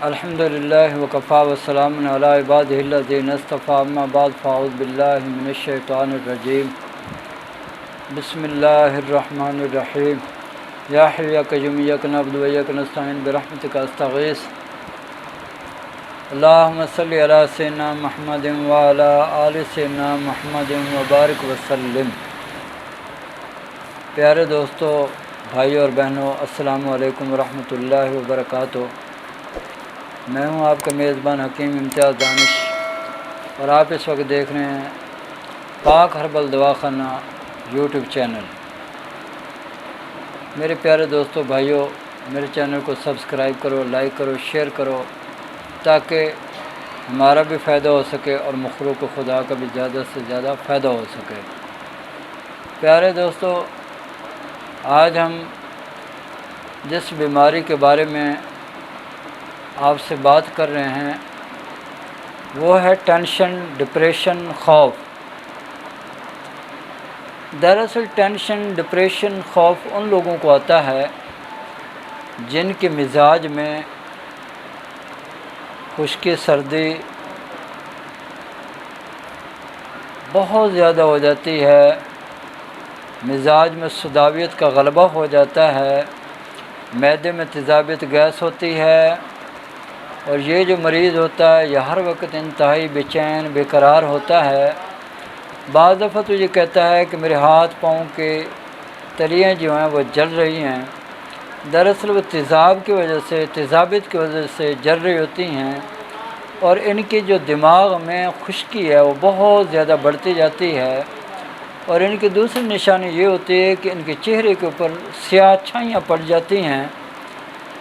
الحمدللہ وکفا وسلام علی عبادہ الذین اصطفیٰ اما بعد فاعوذ باللہ من الشیطان الرجیم بسم اللہ الرحمن الرحیم یا حی یا قیوم ایاک نعبد و ایاک نستعین برحمتک استغیث اللہم صلی علی سیدنا محمد وعلی آل سیدنا محمد وبارک وسلم۔ پیارے دوستو، بھائیو اور بہنوں، السلام علیکم ورحمۃ اللہ وبرکاتہ۔ میں ہوں آپ کا میزبان حکیم امتیاز دانش، اور آپ اس وقت دیکھ رہے ہیں پاک ہربل دواخانہ یوٹیوب چینل۔ میرے پیارے دوستو بھائیو، میرے چینل کو سبسکرائب کرو، لائک کرو، شیئر کرو، تاکہ ہمارا بھی فائدہ ہو سکے اور مخلوق خدا کا بھی زیادہ سے زیادہ فائدہ ہو سکے۔ پیارے دوستو، آج ہم جس بیماری کے بارے میں آپ سے بات کر رہے ہیں وہ ہے ٹینشن، ڈپریشن، خوف۔ دراصل ٹینشن، ڈپریشن، خوف ان لوگوں کو آتا ہے جن کے مزاج میں خشکی، سردی بہت زیادہ ہو جاتی ہے، مزاج میں سوداویت کا غلبہ ہو جاتا ہے، معدے میں تیزابیت گیس ہوتی ہے، اور یہ جو مریض ہوتا ہے یہ ہر وقت انتہائی بے چین، بے قرار ہوتا ہے۔ بعض دفعہ تو یہ کہتا ہے کہ میرے ہاتھ پاؤں کے تلیاں جو ہیں وہ جل رہی ہیں۔ دراصل وہ تیزاب کی وجہ سے، تیزابیت کی وجہ سے جل رہی ہوتی ہیں، اور ان کی جو دماغ میں خشکی ہے وہ بہت زیادہ بڑھتی جاتی ہے، اور ان کی دوسری نشانی یہ ہوتی ہے کہ ان کے چہرے کے اوپر سیاہ چھائیاں پڑ جاتی ہیں۔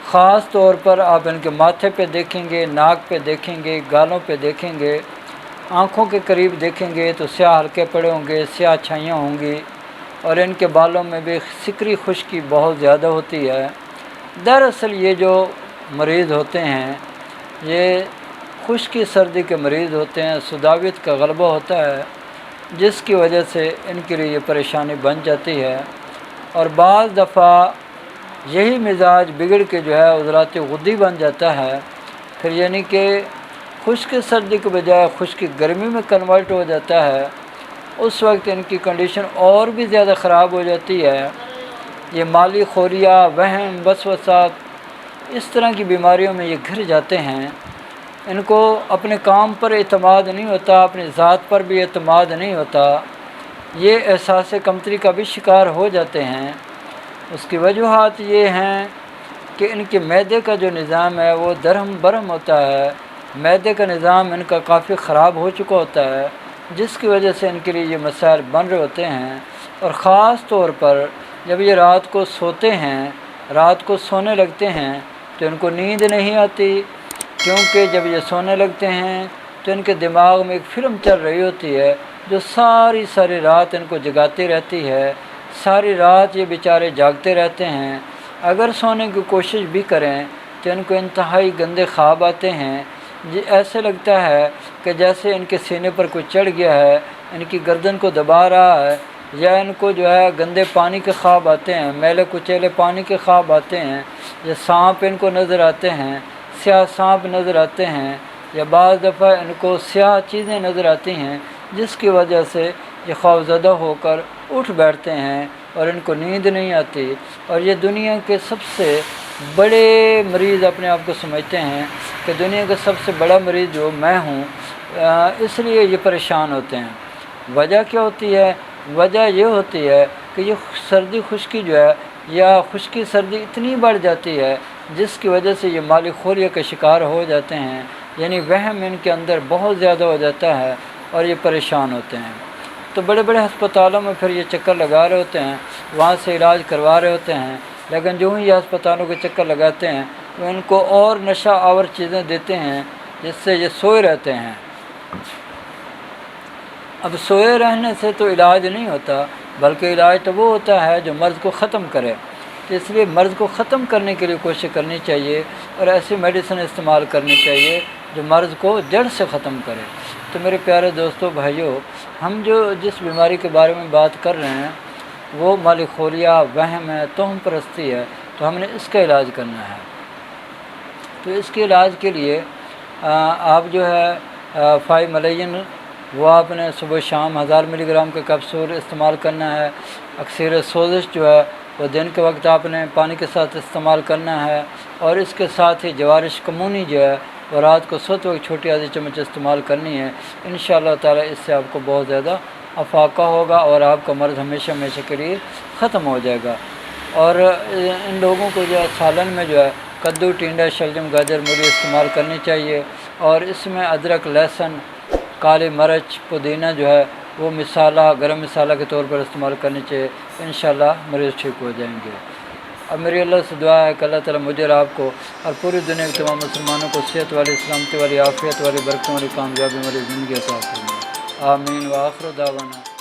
خاص طور پر آپ ان کے ماتھے پہ دیکھیں گے، ناک پہ دیکھیں گے، گالوں پہ دیکھیں گے، آنکھوں کے قریب دیکھیں گے تو سیاہ حلقے پڑے ہوں گے، سیاہ چھائیاں ہوں گی، اور ان کے بالوں میں بھی سکری خشکی بہت زیادہ ہوتی ہے۔ دراصل یہ جو مریض ہوتے ہیں یہ خشکی سردی کے مریض ہوتے ہیں، سوداویت کا غلبہ ہوتا ہے، جس کی وجہ سے ان کے لیے یہ پریشانی بن جاتی ہے، اور بعض دفعہ یہی مزاج بگڑ کے جو ہے عضلات غدی بن جاتا ہے، پھر یعنی کہ خشک سردی کے بجائے خشک گرمی میں کنورٹ ہو جاتا ہے۔ اس وقت ان کی کنڈیشن اور بھی زیادہ خراب ہو جاتی ہے۔ یہ مالی خوریہ، وہم، وسوسہ، اس طرح کی بیماریوں میں یہ گھر جاتے ہیں۔ ان کو اپنے کام پر اعتماد نہیں ہوتا، اپنی ذات پر بھی اعتماد نہیں ہوتا، یہ احساس کمتری کا بھی شکار ہو جاتے ہیں۔ اس کی وجوہات یہ ہیں کہ ان کے معدے کا جو نظام ہے وہ درہم برہم ہوتا ہے، معدے کا نظام ان کا کافی خراب ہو چکا ہوتا ہے، جس کی وجہ سے ان کے لیے یہ مسائل بن رہے ہوتے ہیں۔ اور خاص طور پر جب یہ رات کو سوتے ہیں، رات کو سونے لگتے ہیں تو ان کو نیند نہیں آتی، کیونکہ جب یہ سونے لگتے ہیں تو ان کے دماغ میں ایک فلم چل رہی ہوتی ہے جو ساری رات ان کو جگاتی رہتی ہے۔ ساری رات یہ بیچارے جاگتے رہتے ہیں، اگر سونے کی کوشش بھی کریں تو ان کو انتہائی گندے خواب آتے ہیں۔ ایسے لگتا ہے کہ جیسے ان کے سینے پر کوئی چڑھ گیا ہے، ان کی گردن کو دبا رہا ہے، یا ان کو جو ہے گندے پانی کے خواب آتے ہیں، میلے کچیلے پانی کے خواب آتے ہیں، یا سانپ ان کو نظر آتے ہیں، سیاہ سانپ نظر آتے ہیں، یا بعض دفعہ ان کو سیاہ چیزیں نظر آتی ہیں، جس کی وجہ سے یہ خوفزدہ ہو کر اٹھ بیٹھتے ہیں اور ان کو نیند نہیں آتی، اور یہ دنیا کے سب سے بڑے مریض اپنے آپ کو سمجھتے ہیں کہ دنیا کا سب سے بڑا مریض جو میں ہوں، اس لیے یہ پریشان ہوتے ہیں۔ وجہ کیا ہوتی ہے؟ وجہ یہ ہوتی ہے کہ یہ سردی خشکی جو ہے، یا خشکی سردی اتنی بڑھ جاتی ہے جس کی وجہ سے یہ مالی خوریہ کا شکار ہو جاتے ہیں، یعنی وہم ان کے اندر بہت زیادہ ہو جاتا ہے اور یہ پریشان ہوتے ہیں۔ تو بڑے بڑے ہسپتالوں میں پھر یہ چکر لگا رہے ہوتے ہیں، وہاں سے علاج کروا رہے ہوتے ہیں، لیکن جو ہی یہ ہسپتالوں کے چکر لگاتے ہیں وہ ان کو اور نشہ آور چیزیں دیتے ہیں جس سے یہ سوئے رہتے ہیں۔ اب سوئے رہنے سے تو علاج نہیں ہوتا، بلکہ علاج تو وہ ہوتا ہے جو مرض کو ختم کرے، تو اس لیے مرض کو ختم کرنے کے لیے کوشش کرنی چاہیے، اور ایسی میڈیسن استعمال کرنی چاہیے جو مرض کو جڑ سے ختم کرے۔ تو میرے پیارے دوستو بھائیو، ہم جس بیماری کے بارے میں بات کر رہے ہیں وہ مالی خوریہ، وہم ہے، توہم پرستی ہے، تو ہم نے اس کا علاج کرنا ہے۔ تو اس کے علاج کے لیے آپ جو ہے 5 ملین وہ آپ نے صبح شام 1000 ملی گرام کا کیپسول استعمال کرنا ہے۔ اکثر سوزش جو ہے وہ دن کے وقت آپ نے پانی کے ساتھ استعمال کرنا ہے، اور اس کے ساتھ ہی جوارش کمونی جو ہے وہ رات کو سوتے وقت چھوٹی آدھی چمچ استعمال کرنی ہے۔ انشاءاللہ تعالی اس سے آپ کو بہت زیادہ افاقہ ہوگا اور آپ کا مرض ہمیشہ ہمیشہ کے لیے ختم ہو جائے گا۔ اور ان لوگوں کو جو ہے سالن میں جو ہے کدو، ٹینڈا، شلجم، گاجر، مولی استعمال کرنی چاہیے، اور اس میں ادرک، لہسن، کالی مرچ، پودینہ جو ہے وہ مسالہ، گرم مسالہ کے طور پر استعمال کرنی چاہیے۔ انشاءاللہ مریض ٹھیک ہو جائیں گے۔ اب میری اللہ سے دعا ہے کہ اللہ تعالیٰ مجھے اور آپ کو اور پوری دنیا کے تمام مسلمانوں کو صحت والی، سلامتی والی، عافیت والی، برکتوں والی، کامیابی والی زندگی عطا فرمائے۔ آمین۔ وآخر دعوانا